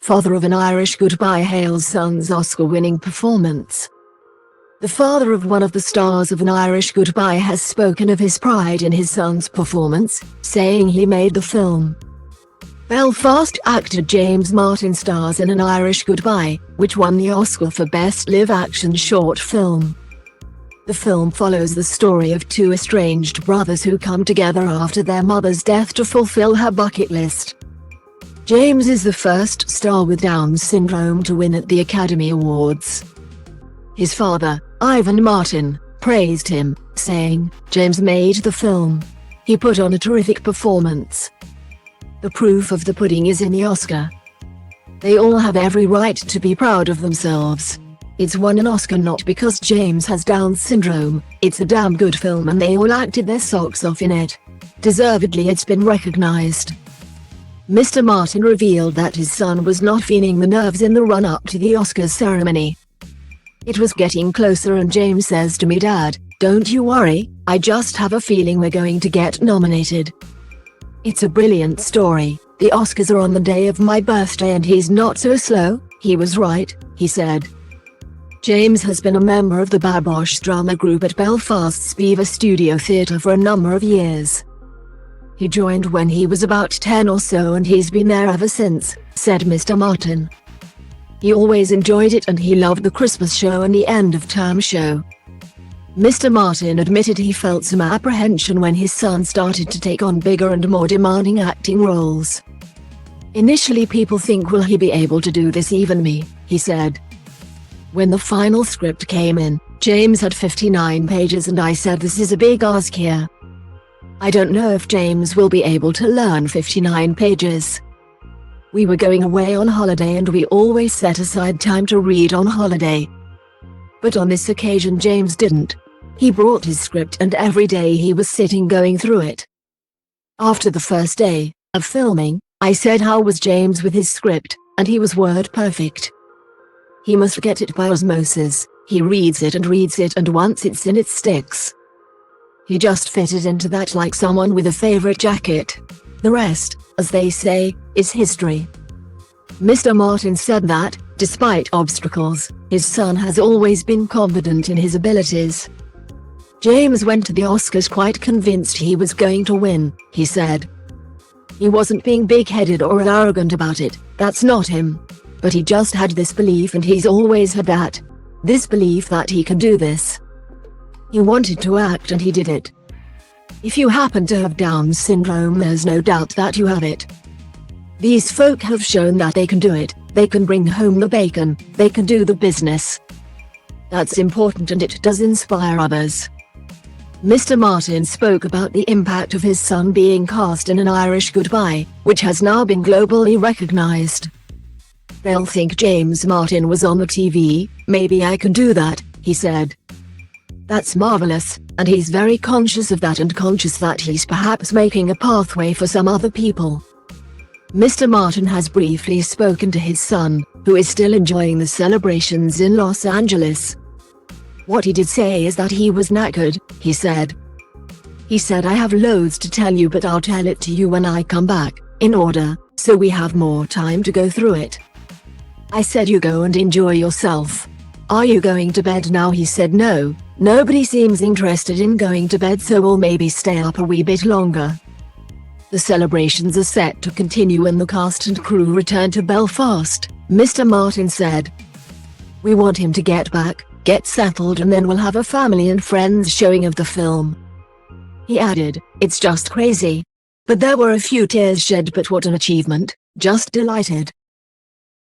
father of an Irish Goodbye, hails son's Oscar-winning performance. The father of one of the stars of An Irish Goodbye has spoken of his pride in his son's performance, saying he made the film. Belfast actor James Martin stars in An Irish Goodbye, which won the Oscar for Best Live-Action Short Film. The film follows the story of two estranged brothers who come together after their mother's death to fulfill her bucket list. James is the first star with Down syndrome to win at the Academy Awards. His father, Ivan Martin, praised him, saying, "James made the film. He put on a terrific performance. The proof of the pudding is in the Oscar. They all have every right to be proud of themselves. It's won an Oscar not because James has Down syndrome, it's a damn good film and they all acted their socks off in it. Deservedly it's been recognized." Mr. Martin revealed that his son was not feeling the nerves in the run-up to the Oscars ceremony. "It was getting closer and James says to me, 'Dad, don't you worry, I just have a feeling we're going to get nominated. It's a brilliant story, the Oscars are on the day of my birthday and he's not so slow, he was right," he said. James has been a member of the Babosh drama group at Belfast's Beaver Studio Theatre for a number of years. He joined when he was about 10 or so and he's been there ever since, said Mr. Martin. He always enjoyed it and he loved the Christmas show and the end-of-term show. Mr. Martin admitted he felt some apprehension when his son started to take on bigger and more demanding acting roles. "Initially people think, will he be able to do this, even me," he said. When the final script came in, James had 59 pages and I said, "This is a big ask here. I don't know if James will be able to learn 59 pages. We were going away on holiday and we always set aside time to read on holiday. But on this occasion James didn't. He brought his script and every day he was sitting going through it. After the first day of filming, I said how was James with his script, and he was word perfect. He must get it by osmosis, he reads it and once it's in it sticks. He just fitted into that like someone with a favorite jacket. The rest, as they say, is history." Mr. Martin said that, despite obstacles, his son has always been confident in his abilities. "James went to the Oscars quite convinced he was going to win," he said. "He wasn't being big-headed or arrogant about it, that's not him. But he just had this belief and he's always had that. This belief that he can do this. He wanted to act and he did it. If you happen to have Down syndrome, there's no doubt that you have it. These folk have shown that they can do it, they can bring home the bacon, they can do the business. That's important and it does inspire others." Mr. Martin spoke about the impact of his son being cast in An Irish Goodbye, which has now been globally recognized. "They'll think James Martin was on the TV, maybe I can do that," he said. "That's marvelous, and he's very conscious of that and conscious that he's perhaps making a pathway for some other people." Mr. Martin has briefly spoken to his son, who is still enjoying the celebrations in Los Angeles. "What he did say is that he was knackered," he said. "He said, I have loads to tell you but I'll tell it to you when I come back, in order, so we have more time to go through it. I said, you go and enjoy yourself. Are you going to bed now?" He said, "No, nobody seems interested in going to bed, so we'll maybe stay up a wee bit longer." The celebrations are set to continue when the cast and crew return to Belfast, Mr. Martin said. "We want him to get back, get settled, and then we'll have a family and friends showing of the film." He added, "It's just crazy. But there were a few tears shed, but what an achievement, just delighted."